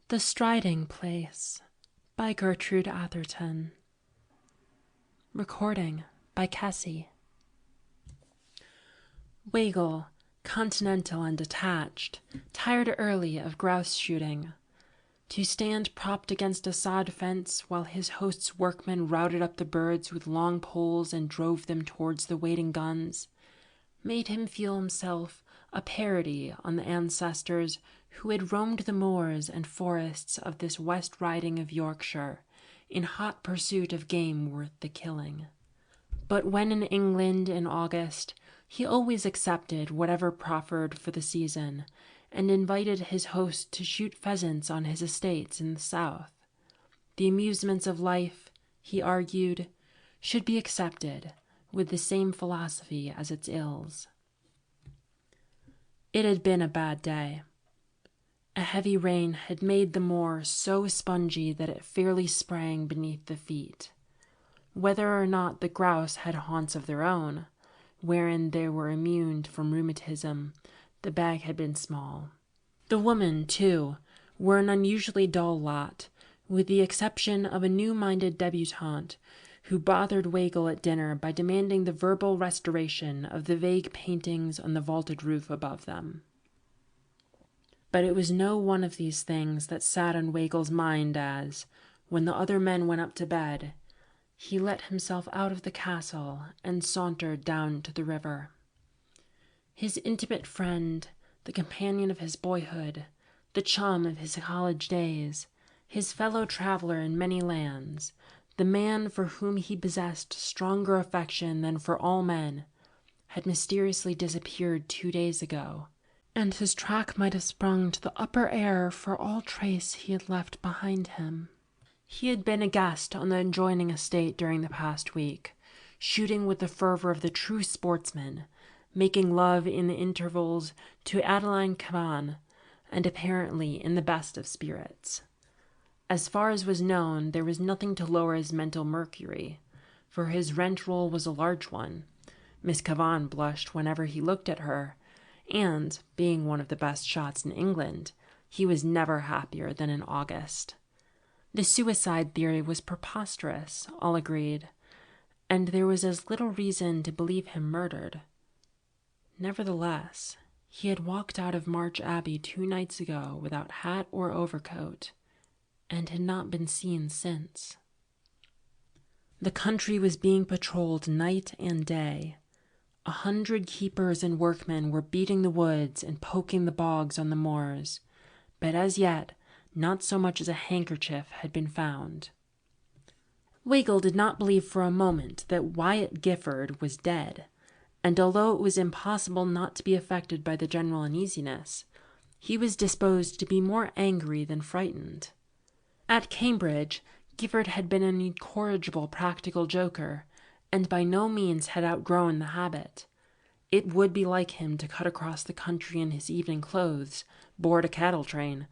The Striding Place by Gertrude Atherton. Recording by Cassie. Weigel, continental and detached, tired early of grouse shooting. To stand propped against a sod fence while his host's workmen routed up the birds with long poles and drove them towards the waiting guns, made him feel himself a parody on the ancestors who had roamed the moors and forests of this West Riding of Yorkshire in hot pursuit of game worth the killing. But when in England in August, he always accepted whatever proffered for the season, and invited his host to shoot pheasants on his estates in the south. The amusements of life, he argued, should be accepted with the same philosophy as its ills. It had been a bad day. A heavy rain had made the moor so spongy that it fairly sprang beneath the feet. Whether or not the grouse had haunts of their own, wherein they were immune from rheumatism, the bag had been small. The women, too, were an unusually dull lot, with the exception of a new-minded debutante who bothered Weigel at dinner by demanding the verbal restoration of the vague paintings on the vaulted roof above them. But it was no one of these things that sat on Weigel's mind as, when the other men went up to bed, he let himself out of the castle and sauntered down to the river. His intimate friend, the companion of his boyhood, the chum of his college days, his fellow traveler in many lands, the man for whom he possessed stronger affection than for all men, had mysteriously disappeared 2 days ago, and his track might have sprung to the upper air for all trace he had left behind him. He had been a guest on the adjoining estate during the past week, shooting with the fervor of the true sportsman, making love in the intervals to Adeline Cavan, and apparently in the best of spirits. As far as was known, there was nothing to lower his mental mercury, for his rent roll was a large one. Miss Cavan blushed whenever he looked at her, and, being one of the best shots in England, he was never happier than in August. The suicide theory was preposterous, all agreed, and there was as little reason to believe him murdered. Nevertheless, he had walked out of March Abbey 2 nights ago without hat or overcoat, and had not been seen since. The country was being patrolled night and day. 100 keepers and workmen were beating the woods and poking the bogs on the moors, but as yet not so much as a handkerchief had been found. Weigel did not believe for a moment that Wyatt Gifford was dead, and although it was impossible not to be affected by the general uneasiness, he was disposed to be more angry than frightened. At Cambridge, Gifford had been an incorrigible practical joker, and by no means had outgrown the habit. It would be like him to cut across the country in his evening clothes, board a cattle train,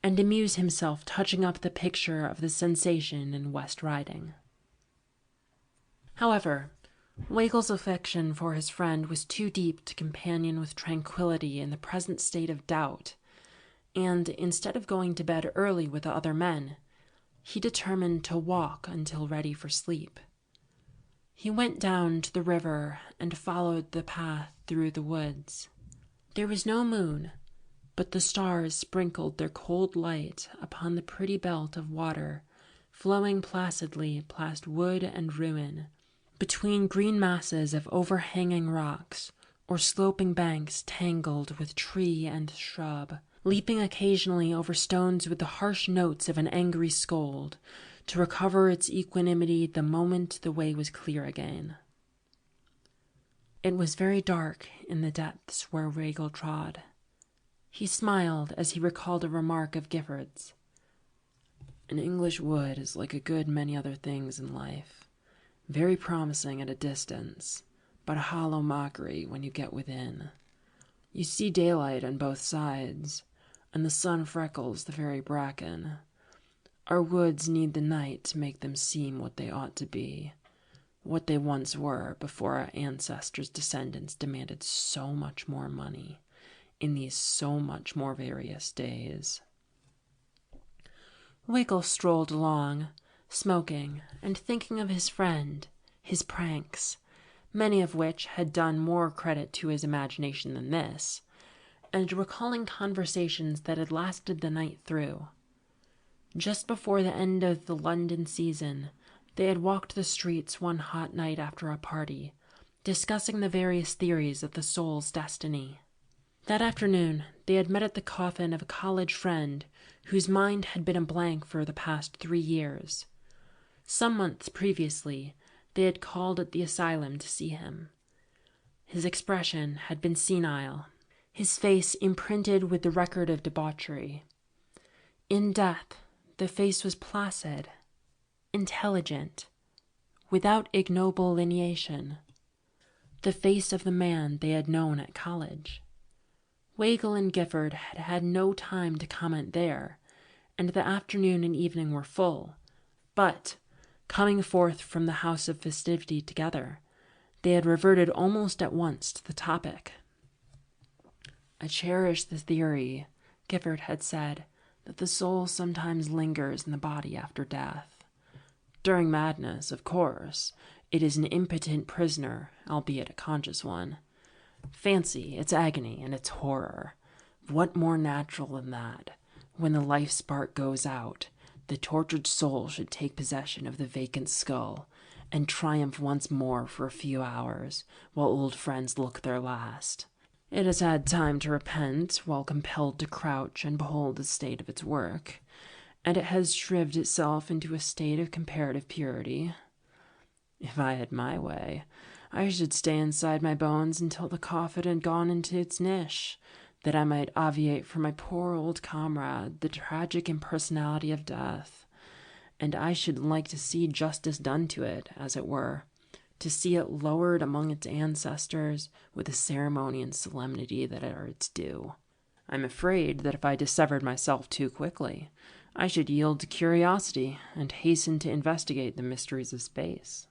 and amuse himself touching up the picture of the sensation in West Riding. However, Weigel's affection for his friend was too deep to companion with tranquillity in the present state of doubt, and instead of going to bed early with the other men, he determined to walk until ready for sleep. He went down to the river and followed the path through the woods. There was no moon, but the stars sprinkled their cold light upon the pretty belt of water flowing placidly past wood and ruin, between green masses of overhanging rocks or sloping banks tangled with tree and shrub, leaping occasionally over stones with the harsh notes of an angry scold, to recover its equanimity the moment the way was clear again. It was very dark in the depths where Weigel trod. He smiled as he recalled a remark of Gifford's. An English wood is like a good many other things in life, very promising at a distance, but a hollow mockery when you get within. You see daylight on both sides, and the sun freckles the very bracken. Our woods need the night to make them seem what they ought to be, what they once were before our ancestors' descendants demanded so much more money in these so much more various days. Wiggle strolled along, smoking and thinking of his friend, his pranks, many of which had done more credit to his imagination than this, and recalling conversations that had lasted the night through. Just before the end of the London season, they had walked the streets one hot night after a party, discussing the various theories of the soul's destiny. That afternoon, they had met at the coffin of a college friend whose mind had been a blank for the past 3 years. Some months previously, they had called at the asylum to see him. His expression had been senile, his face imprinted with the record of debauchery. In death, the face was placid, intelligent, without ignoble lineation. The face of the man they had known at college. Wiggle and Gifford had had no time to comment there, and the afternoon and evening were full, but, coming forth from the house of festivity together, they had reverted almost at once to the topic. "I cherish the theory," Gifford had said, "that the soul sometimes lingers in the body after death. During madness, of course, it is an impotent prisoner, albeit a conscious one. Fancy its agony and its horror. What more natural than that, when the life spark goes out, the tortured soul should take possession of the vacant skull and triumph once more for a few hours, while old friends look their last. It has had time to repent, while compelled to crouch and behold the state of its work, and it has shrived itself into a state of comparative purity. If I had my way, I should stay inside my bones until the coffin had gone into its niche, that I might obviate for my poor old comrade the tragic impersonality of death. And I should like to see justice done to it, as it were, to see it lowered among its ancestors with the ceremony and solemnity that are its due. I'm afraid that if I dissevered myself too quickly, I should yield to curiosity and hasten to investigate the mysteries of space."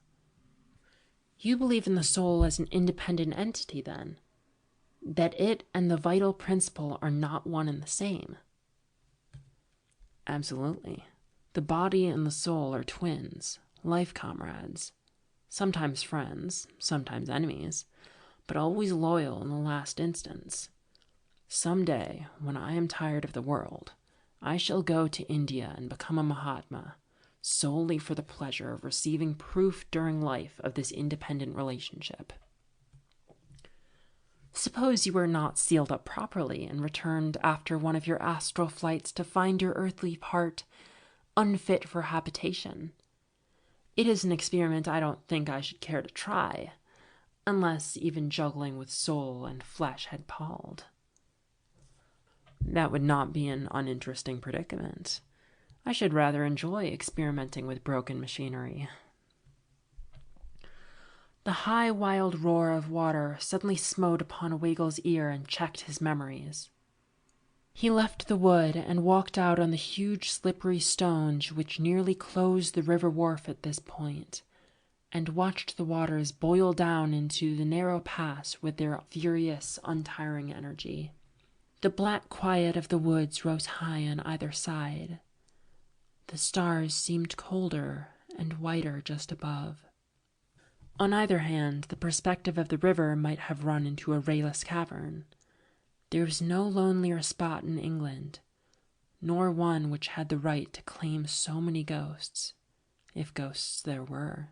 "You believe in the soul as an independent entity, then? That it and the vital principle are not one and the same?" "Absolutely. The body and the soul are twins, life comrades, sometimes friends, sometimes enemies, but always loyal in the last instance. Some day, when I am tired of the world, I shall go to India and become a Mahatma, solely for the pleasure of receiving proof during life of this independent relationship." "Suppose you were not sealed up properly and returned after one of your astral flights to find your earthly part unfit for habitation. It is an experiment I don't think I should care to try, unless even juggling with soul and flesh had palled." "That would not be an uninteresting predicament. I should rather enjoy experimenting with broken machinery." The high, wild roar of water suddenly smote upon Wiggle's ear and checked his memories. He left the wood and walked out on the huge slippery stones which nearly closed the river wharf at this point, and watched the waters boil down into the narrow pass with their furious, untiring energy. The black quiet of the woods rose high on either side. The stars seemed colder and whiter just above. On either hand, the perspective of the river might have run into a rayless cavern. There was no lonelier spot in England, nor one which had the right to claim so many ghosts, if ghosts there were.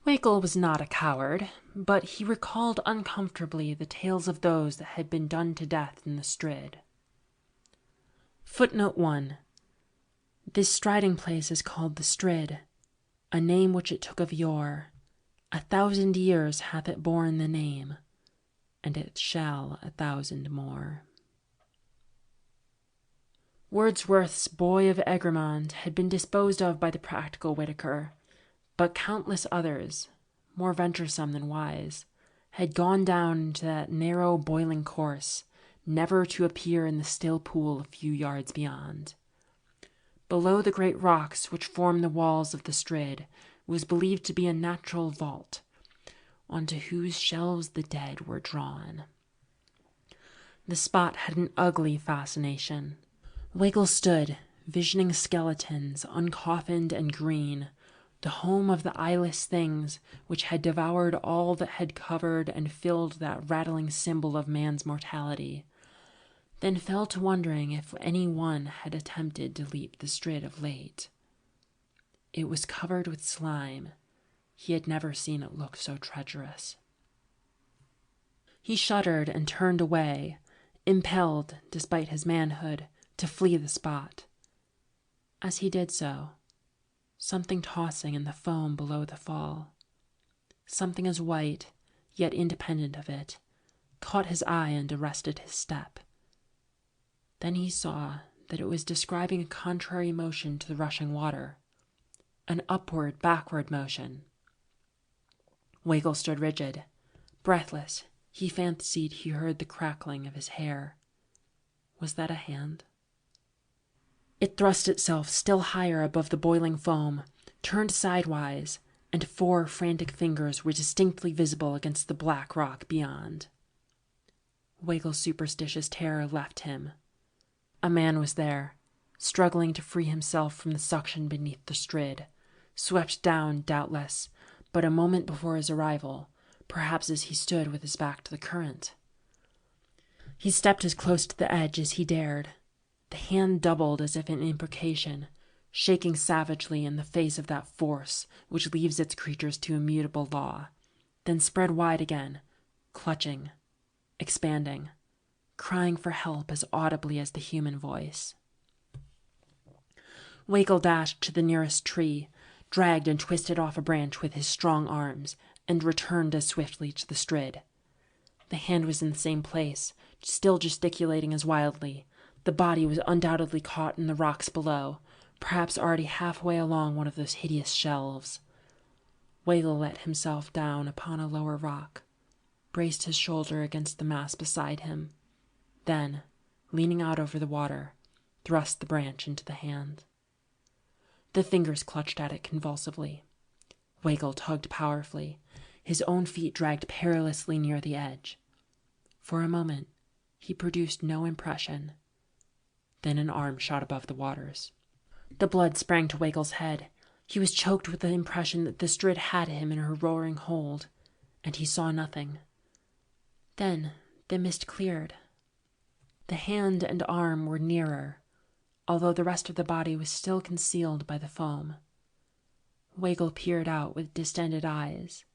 Wiggle was not a coward, but he recalled uncomfortably the tales of those that had been done to death in the Strid. Footnote 1. This striding place is called the Strid, a name which it took of yore. 1,000 years hath it borne the name, and it shall 1,000 more. Wordsworth's Boy of Egremont had been disposed of by the practical Whitaker, but countless others, more venturesome than wise, had gone down into that narrow boiling course, never to appear in the still pool a few yards beyond. Below the great rocks which formed the walls of the Strid was believed to be a natural vault, onto whose shelves the dead were drawn. The spot had an ugly fascination. Wiggle stood, visioning skeletons, uncoffined and green, the home of the eyeless things which had devoured all that had covered and filled that rattling symbol of man's mortality, then fell to wondering if any one had attempted to leap the strid of late. It was covered with slime. He had never seen it look so treacherous. He shuddered and turned away, impelled, despite his manhood, to flee the spot. As he did so, something tossing in the foam below the fall, something as white, yet independent of it, caught his eye and arrested his step. Then he saw that it was describing a contrary motion to the rushing water, an upward-backward motion. Wiggle stood rigid. Breathless, he fancied he heard the crackling of his hair. Was that a hand? It thrust itself still higher above the boiling foam, turned sidewise, and 4 frantic fingers were distinctly visible against the black rock beyond. Wiggle's superstitious terror left him. A man was there, struggling to free himself from the suction beneath the strid, swept down, doubtless, but a moment before his arrival, perhaps as he stood with his back to the current. He stepped as close to the edge as he dared. The hand doubled as if in imprecation, shaking savagely in the face of that force which leaves its creatures to immutable law, then spread wide again, clutching, expanding, crying for help as audibly as the human voice. Wiggle dashed to the nearest tree, dragged and twisted off a branch with his strong arms, and returned as swiftly to the strid. The hand was in the same place, still gesticulating as wildly. The body was undoubtedly caught in the rocks below, perhaps already halfway along one of those hideous shelves. Wiggle let himself down upon a lower rock, braced his shoulder against the mass beside him, then, leaning out over the water, thrust the branch into the hand. The fingers clutched at it convulsively. Wiggle tugged powerfully, his own feet dragged perilously near the edge. For a moment, he produced no impression. Then an arm shot above the waters. The blood sprang to Wiggle's head. He was choked with the impression that the strid had him in her roaring hold, and he saw nothing. Then the mist cleared. The hand and arm were nearer, although the rest of the body was still concealed by the foam. Wiggle peered out with distended eyes.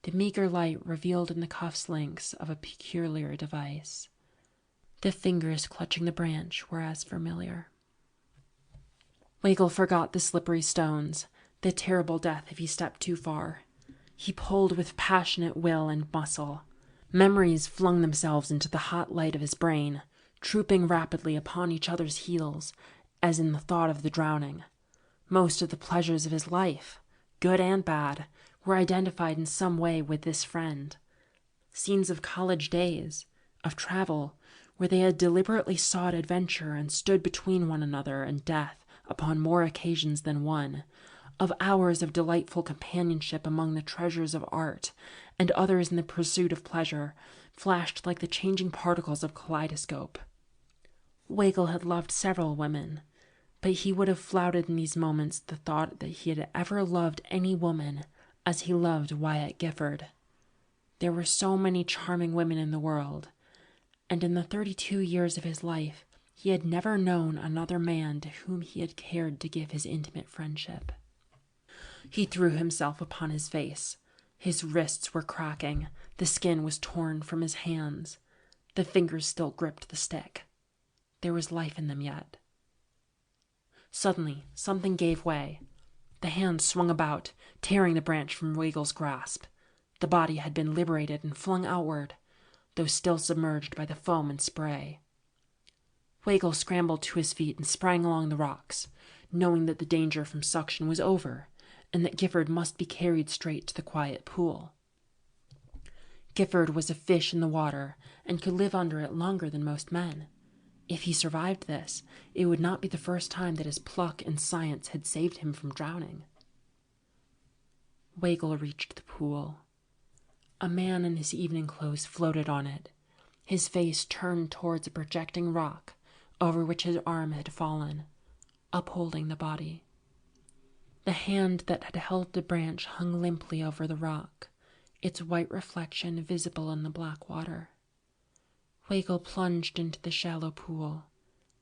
The meager light revealed in the cuffs links of a peculiar device. The fingers clutching the branch were as familiar. Wiggle forgot the slippery stones, the terrible death if he stepped too far. He pulled with passionate will and muscle. Memories flung themselves into the hot light of his brain, trooping rapidly upon each other's heels, as in the thought of the drowning. Most of the pleasures of his life, good and bad, were identified in some way with this friend. Scenes of college days, of travel, where they had deliberately sought adventure and stood between one another and death upon more occasions than one, of hours of delightful companionship among the treasures of art, and others in the pursuit of pleasure, flashed like the changing particles of kaleidoscope. Wiggle had loved several women, but he would have flouted in these moments the thought that he had ever loved any woman as he loved Wyatt Gifford. There were so many charming women in the world, and in the 32 years of his life, he had never known another man to whom he had cared to give his intimate friendship. He threw himself upon his face. His wrists were cracking. The skin was torn from his hands. The fingers still gripped the stick. There was life in them yet. Suddenly, something gave way. The hand swung about, tearing the branch from Wiggle's grasp. The body had been liberated and flung outward, though still submerged by the foam and spray. Wiggle scrambled to his feet and sprang along the rocks, knowing that the danger from suction was over, and that Gifford must be carried straight to the quiet pool. Gifford was a fish in the water, and could live under it longer than most men. If he survived this, it would not be the first time that his pluck and science had saved him from drowning. Wiggle reached the pool. A man in his evening clothes floated on it, his face turned towards a projecting rock over which his arm had fallen. upholding the body. The hand that had held the branch hung limply over the rock, its white reflection visible in the black water. Weigel plunged into the shallow pool,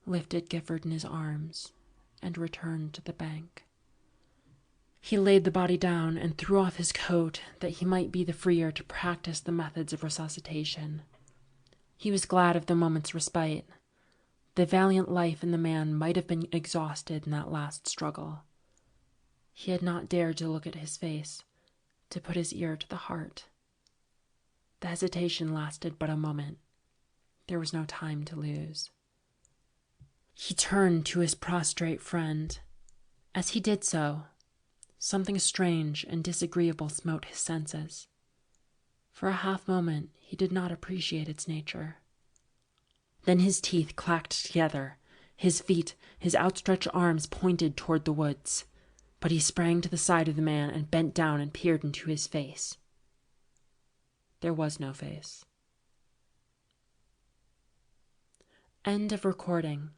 lifted Gifford in his arms, and returned to the bank. He laid the body down and threw off his coat that he might be the freer to practice the methods of resuscitation. He was glad of the moment's respite. The valiant life in the man might have been exhausted in that last struggle. He had not dared to look at his face, to put his ear to the heart. The hesitation lasted but a moment. There was no time to lose. He turned to his prostrate friend. As he did so, something strange and disagreeable smote his senses. For a half moment he did not appreciate its nature. Then his teeth clacked together, his feet, his outstretched arms pointed toward the woods, but he sprang to the side of the man and bent down and peered into his face. There was no face. End of recording.